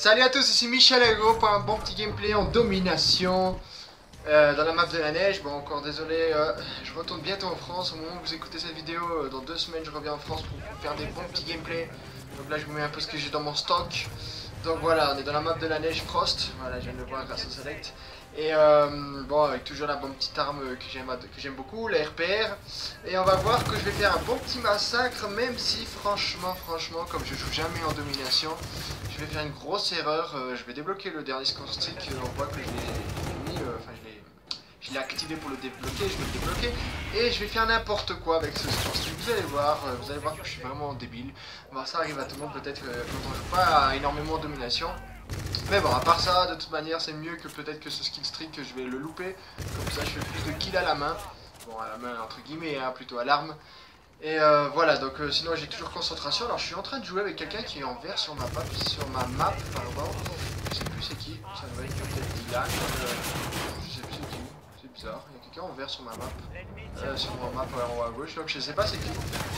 Salut à tous, ici Michel Ego pour un bon petit gameplay en domination dans la map de la neige. Bon, encore désolé, je retourne bientôt en France. Au moment où vous écoutez cette vidéo, dans 2 semaines je reviens en France pour vous faire des bons petits gameplays. Donc là je vous mets un peu ce que j'ai dans mon stock. Donc voilà, on est dans la map de la neige Frost. Voilà, je viens de le voir grâce au select. Et bon, avec toujours la bonne petite arme que j'aime beaucoup, la RPR. Et on va voir que je vais faire un bon petit massacre, même si franchement, comme je joue jamais en domination, je vais faire une grosse erreur. Je vais débloquer le dernier score streak. On voit que je l'ai mis, je l'ai activé pour le débloquer, je vais le débloquer. Et je vais faire n'importe quoi avec ce score streak. Vous allez voir que je suis vraiment débile. Bon, ça arrive à tout le monde peut-être quand on joue pas énormément en domination. Mais bon, à part ça, de toute manière, c'est mieux que peut-être que ce skill streak que je vais le louper. Comme ça, je fais plus de kills à la main. Bon, à la main, entre guillemets, hein, plutôt à l'arme. Et voilà, donc sinon j'ai toujours concentration. Alors, je suis en train de jouer avec quelqu'un qui est en vert sur ma map, pardon. Je sais plus c'est qui, ça doit être peut-être Dylan. Je sais plus c'est qui, c'est bizarre. Il y a quelqu'un en vert sur ma map. Sur ma map en haut à gauche, donc je sais pas c'est qui.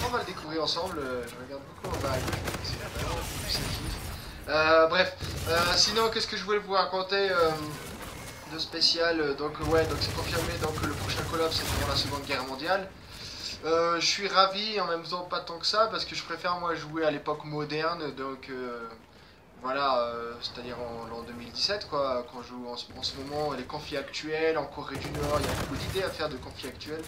On va le découvrir ensemble. Je regarde beaucoup en bas à gauche, c'est vraiment c'est qui. Bref, sinon qu'est-ce que je voulais vous raconter de spécial. Donc ouais, donc c'est confirmé, donc le prochain Call of c'est pendant la Seconde Guerre mondiale. Je suis ravi, en même temps pas tant que ça, parce que je préfère moi jouer à l'époque moderne, donc voilà, c'est-à-dire en 2017 quoi, quand je joue en ce moment les conflits actuels, en Corée du Nord, il y a beaucoup d'idées à faire de conflits actuels.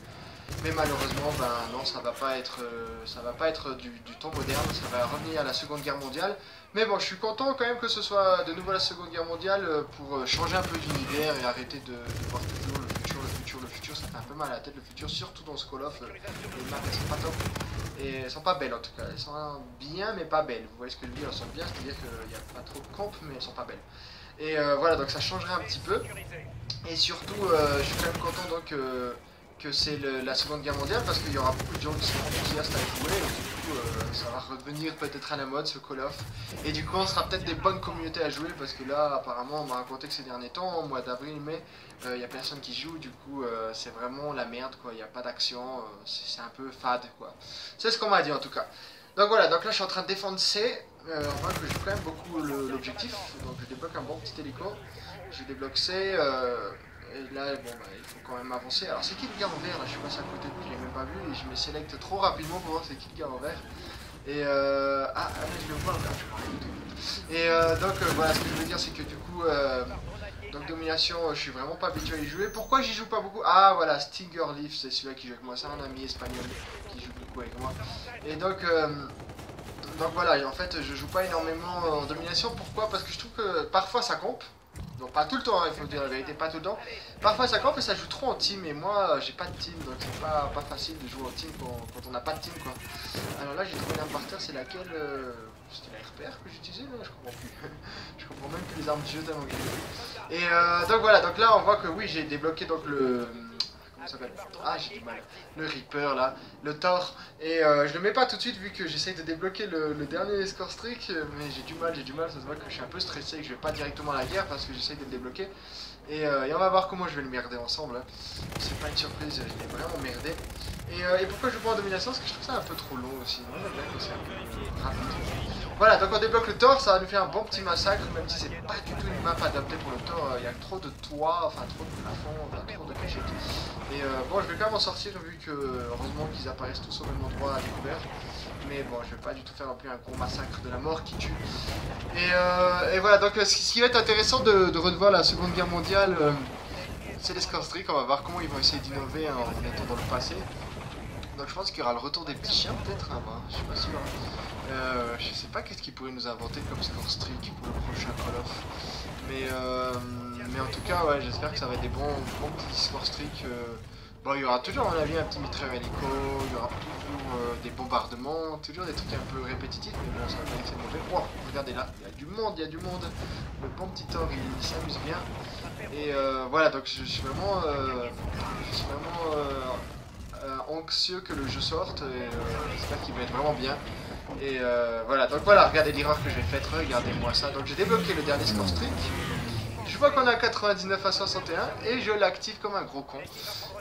Mais malheureusement, ben non, ça va pas être du temps moderne, ça va revenir à la Seconde Guerre mondiale. Mais bon, je suis content quand même que ce soit de nouveau la Seconde Guerre mondiale pour changer un peu d'univers et arrêter de voir toujours le futur, ça fait un peu mal à la tête le futur, surtout dans ce Call of. Les maps elles sont pas top, et elles sont pas belles en tout cas, elles sont bien mais pas belles. Vous voyez ce que je veux dire, elles sont bien, c'est-à-dire qu'il n'y a pas trop de comp mais elles sont pas belles. Et voilà, donc ça changerait un petit peu. Et surtout, je suis quand même content donc que c'est la Seconde Guerre mondiale, parce qu'il y aura beaucoup de gens qui seront enthousiastes à jouer, et du coup ça va revenir peut-être à la mode ce Call of, et du coup on sera peut-être des bonnes communautés à jouer, parce que là apparemment on m'a raconté que ces derniers temps, au mois d'avril, mai, il n'y a personne qui joue, du coup c'est vraiment la merde quoi, il n'y a pas d'action, c'est un peu fade quoi, c'est ce qu'on m'a dit en tout cas. Donc voilà, donc là je suis en train de défendre C, on voit que je joue quand même beaucoup l'objectif, donc je débloque un bon petit hélico, je débloque C, et là, bon, bah, il faut quand même avancer. Alors, c'est qui le gars en vert là? Je suis passé à côté de lui, je l'ai même pas vu. Et je me sélecte trop rapidement pour voir c'est qui le gars en vert. Et ah, je le vois, là, je vois rien du tout. Et donc, voilà, ce que je veux dire, c'est que du coup, donc domination, je suis vraiment pas habitué à y jouer. Pourquoi j'y joue pas beaucoup? Ah, voilà, Stinger Leaf, c'est celui-là qui joue avec moi. C'est un ami espagnol qui joue beaucoup avec moi. Et donc voilà, en fait, je joue pas énormément en domination. Pourquoi? Parce que je trouve que parfois ça comp. Donc pas tout le temps, hein, il faut dire la vérité, pas tout le temps. Parfois ça campe et ça joue trop en team, et moi j'ai pas de team, donc c'est pas facile de jouer en team quand on n'a pas de team quoi. Alors là j'ai trouvé une arme par terre, c'est laquelle c'était la RPR que j'utilisais là, je comprends plus. Je comprends même plus les armes du jeu tellement que j'ai. Et donc voilà, donc là on voit que oui j'ai débloqué donc le... Comment ça s'appelle? Ah j'ai du mal. Le Reaper là, le Thor. Et je le mets pas tout de suite vu que j'essaye de débloquer le dernier score streak. Mais j'ai du mal, ça se voit que je suis un peu stressé et que je vais pas directement à la guerre parce que j'essaye de le débloquer. Et on va voir comment je vais le merder ensemble. Hein. C'est pas une surprise, je l'ai vraiment merdé. Et pourquoi je joue pas en domination? Parce que je trouve ça un peu trop long aussi. Moi j'aime bien que c'est un peu rapide. Voilà, donc on débloque le Thor, ça va nous faire un bon petit massacre, même si c'est pas du tout une map adaptée pour le Thor. Il y a trop de toits, enfin trop de plafond, enfin trop de cachettes. Et bon, je vais quand même en sortir vu que heureusement qu'ils apparaissent tous au même endroit à découvert. Mais bon, je vais pas du tout faire non plus un gros massacre de la mort qui tue. Et voilà, donc ce qui va être intéressant de revoir la Seconde Guerre mondiale, c'est les score streak. On va voir comment ils vont essayer d'innover en étant dans le passé. Donc je pense qu'il y aura le retour des petits chiens peut-être, hein, bah, je suis pas sûr. Je sais pas qu'est-ce qu'ils pourraient nous inventer comme score streak pour le prochain Call of. Mais en tout cas, ouais, j'espère que ça va être des bons petits score streak. Bon, il y aura toujours, à mon avis, un petit mitrailleur hélico, il y aura toujours des bombardements, toujours des trucs un peu répétitifs, mais bon, ça va pas être mauvais. Oh, regardez là, il y a du monde, il y a du monde. Le bon petit Thor, il s'amuse bien. Et voilà, donc je suis vraiment, anxieux que le jeu sorte, et j'espère qu'il va être vraiment bien. Et voilà, donc voilà, regardez l'erreur que j'ai faite, regardez-moi ça. Donc j'ai débloqué le dernier score streak. Je vois qu'on a 99 à 61 et je l'active comme un gros con.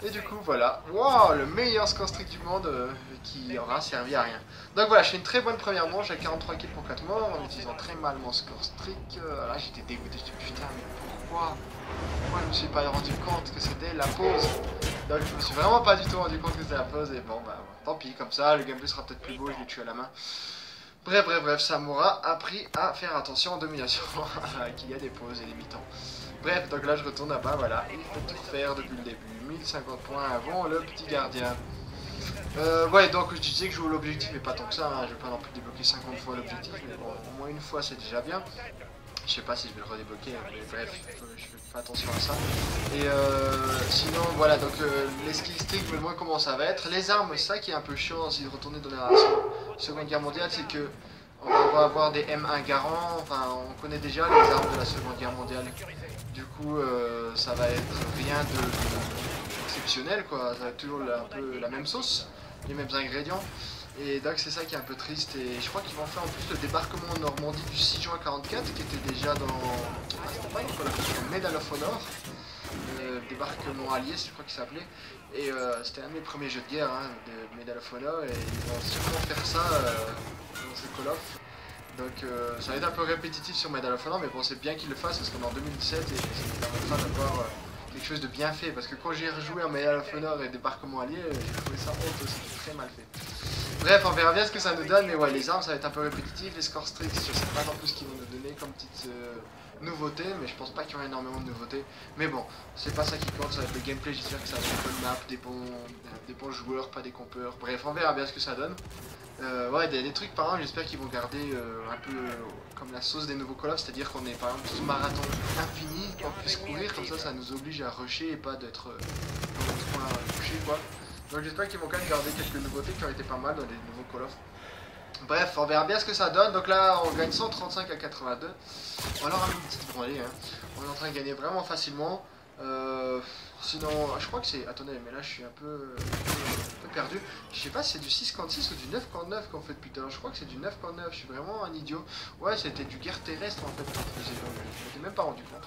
Et du coup voilà, wow, le meilleur score streak du monde qui aura servi à rien. Donc voilà, je fais une très bonne première manche à 43 kills pour 4 morts en utilisant très mal mon score streak. Là j'étais dégoûté, j'étais putain mais pourquoi je me suis pas rendu compte que c'était la pause. Donc je me suis vraiment pas du tout rendu compte que c'était la pause et bon bah tant pis, comme ça le gameplay sera peut-être plus beau, je l'ai tué à la main. Bref, ça m'aura appris à faire attention en domination, qu'il y a des pauses et des mi-temps. Bref, donc là je retourne là-bas, voilà, il faut tout refaire depuis le début. 1050 points avant le petit gardien. Ouais, donc je disais que je joue l'objectif et pas tant que ça, hein. Je vais pas non plus débloquer 50 fois l'objectif, mais bon, au moins une fois c'est déjà bien. Je sais pas si je vais le redébloquer, mais bref, je fais attention à ça. Et sinon, voilà, donc les skills je me demande comment ça va être. Les armes, c'est ça qui est un peu chiant si de retourner dans la Seconde Guerre mondiale, c'est que on va avoir des M1 garants, enfin on connaît déjà les armes de la Seconde Guerre mondiale. Du coup, ça va être rien de exceptionnel, quoi. Ça va être toujours un peu la même sauce, les mêmes ingrédients. Et donc c'est ça qui est un peu triste, et je crois qu'ils vont faire en plus le débarquement en Normandie du 6 juin 44 qui était déjà dans... Ah, c'était pas dans Medal of Honor, débarquement allié je crois qu'il s'appelait, et c'était un de mes premiers jeux de guerre, hein, de Medal of Honor, et ils vont sûrement faire ça dans ce Call of. Donc ça va être un peu répétitif sur Medal of Honor, mais bon c'est bien qu'ils le fassent parce qu'on est en 2017 et ça nous permettra d'avoir quelque chose de bien fait, parce que quand j'ai rejoué en Medal of Honor et débarquement allié, j'ai trouvé ça honteux, c'était très mal fait. Bref, on verra bien ce que ça nous donne, mais ouais, les armes ça va être un peu répétitif, les scores stricts, je sais pas non plus ce qu'ils vont nous donner comme petite nouveauté, mais je pense pas qu'il y aura énormément de nouveautés. Mais bon, c'est pas ça qui compte, ça va être le gameplay, j'espère que ça va être une bonne map, des bons joueurs, pas des compeurs. Bref, on verra bien ce que ça donne. Ouais, des trucs par exemple, j'espère qu'ils vont garder un peu comme la sauce des nouveaux Call of, c'est-à-dire qu'on est par exemple sous marathon infini, qu'on puisse courir, comme ça nous oblige à rusher et pas d'être dans notre coin couché quoi. Donc j'espère qu'ils vont quand même garder quelques nouveautés qui ont été pas mal dans les nouveaux Call of. Bref, on verra bien ce que ça donne. Donc là, on gagne 135 à 82. On leur a mis une petite branlée. Hein. On est en train de gagner vraiment facilement. Sinon, je crois que c'est... Attendez, mais là, je suis un peu perdu. Je sais pas si c'est du 6,56 ou du 9,9 qu'on fait depuis tout à l'heure. Je crois que c'est du 9,9. Je suis vraiment un idiot. Ouais, c'était du guerre terrestre en fait. Je m'étais même pas rendu compte.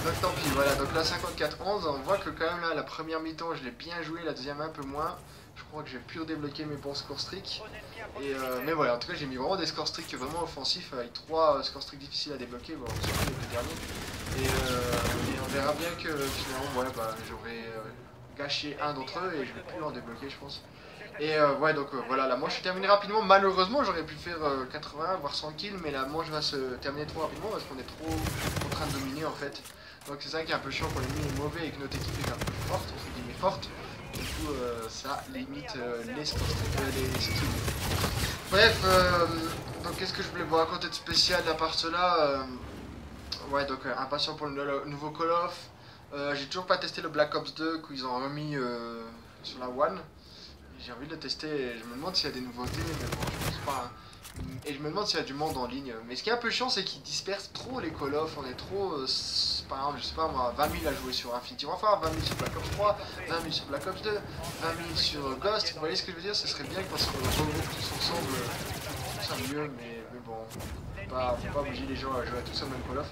Donc tant pis, voilà. Donc là, 54-11. On voit que quand même là, la première mi-temps, je l'ai bien joué. La deuxième, un peu moins. Je crois que j'ai pu redébloquer mes bons scores streaks. Et mais voilà, en tout cas j'ai mis vraiment des scores streaks vraiment offensifs avec 3 scores streaks difficiles à débloquer, bon, surtout les deux derniers. Et on verra bien que finalement voilà, bah, j'aurais gâché un d'entre eux et je vais plus en débloquer je pense. Et ouais donc voilà, la manche est terminée rapidement. Malheureusement j'aurais pu faire 80 voire 100 kills, mais la manche va se terminer trop rapidement parce qu'on est trop en train de dominer en fait. Donc c'est ça qui est un peu chiant quand l'ennemi est mauvais et que notre équipe est un peu forte, entre guillemets forte. Du coup, ça limite les skills. Bref, donc qu'est-ce que je voulais vous raconter de spécial à part cela ouais, donc impatient pour le nouveau Call of. J'ai toujours pas testé le Black Ops 2 qu'ils ont remis sur la One. J'ai envie de le tester et je me demande s'il y a des nouveautés, mais bon, je pense pas. Hein. Et je me demande s'il y a du monde en ligne. Mais ce qui est un peu chiant, c'est qu'ils dispersent trop les Call of. On est trop, par exemple, je sais pas moi, 20 000 à jouer sur Infinity Warfare, 20 000 sur Black Ops 3, 20 000 sur Black Ops 2, 20 000 sur Ghost. Vous voyez ce que je veux dire? Ce serait bien qu'on se regroupe tous ensemble. Ça mieux, mais bon, faut pas obliger les gens à jouer à tout ça au même Call of.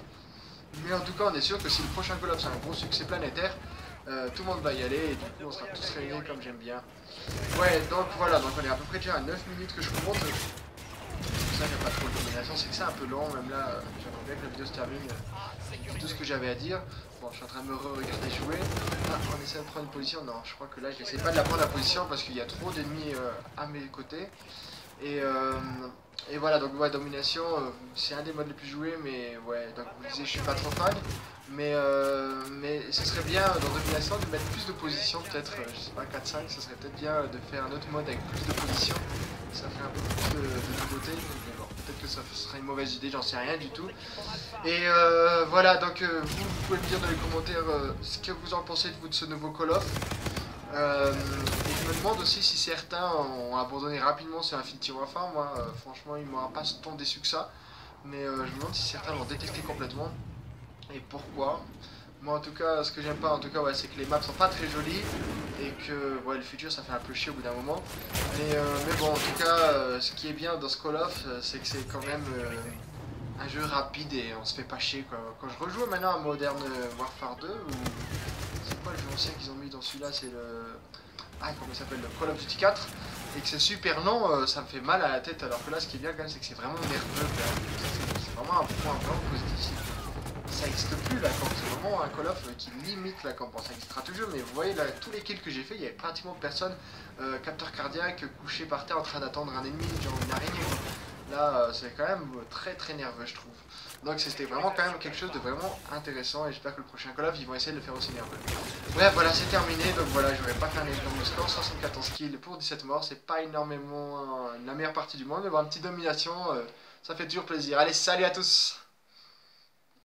Mais en tout cas, on est sûr que si le prochain Call of c'est un gros succès planétaire, tout le monde va y aller et du coup on sera tous réunis comme j'aime bien. Ouais, donc voilà, donc on est à peu près déjà à 9 minutes que je compte. Ça, j'aime pas trop de domination, c'est que c'est un peu long, même là, j'aimerais bien que la vidéo se termine. C'est tout ce que j'avais à dire. Bon, je suis en train de me regarder jouer. Ah, on essaie de prendre une position. Non, je crois que là, je n'essaie pas de la prendre la position parce qu'il y a trop d'ennemis à mes côtés. Et voilà, donc ouais, domination, c'est un des modes les plus joués, mais ouais, donc vous disiez, je suis pas trop fan. Mais ce serait bien dans domination de mettre plus de positions, peut-être, je sais pas, 4-5, ça serait peut-être bien de faire un autre mode avec plus de positions. Ça ferait un peu plus de nouveautés, mais bon, peut-être que ça serait une mauvaise idée, j'en sais rien du tout. Et voilà, donc vous pouvez me dire dans les commentaires ce que vous en pensez de ce nouveau Call of. Et je me demande aussi si certains ont abandonné rapidement sur Infinity Warfare. Moi, franchement, il m'aura pas tant déçu que ça. Mais je me demande si certains l'ont détesté complètement. Et pourquoi? Moi, en tout cas, ce que j'aime pas, en tout cas, ouais, c'est que les maps sont pas très jolies. Et que ouais, le futur, ça fait un peu chier au bout d'un moment. Mais bon, en tout cas, ce qui est bien dans ce Call of, c'est que c'est quand même un jeu rapide et on se fait pas chier quoi. Quand je rejoue maintenant à Modern Warfare 2, ou c'est quoi le jeu ancien qu'ils ont mis dans celui-là, c'est le... Ah, comment il s'appelle, le Call of Duty 4, et que c'est super lent, ça me fait mal à la tête, alors que là ce qui est bien quand même c'est que c'est vraiment nerveux quand même. C'est vraiment un point vraiment positif. Ça n'existe plus la camp, c'est vraiment un Call of qui limite la camp. Bon, ça existera toujours, mais vous voyez là, tous les kills que j'ai fait, il y avait pratiquement personne, capteur cardiaque, couché par terre en train d'attendre un ennemi, genre une araignée quoi. Là, c'est quand même très très nerveux je trouve. Donc c'était vraiment quand même quelque chose de vraiment intéressant et j'espère que le prochain Call of ils vont essayer de le faire aussi nerveux. Bref voilà c'est terminé, donc voilà je n'aurais pas fait un énorme score, 74 kills pour 17 morts, c'est pas énormément la meilleure partie du monde, mais bon, une petite domination, ça fait toujours plaisir. Allez salut à tous.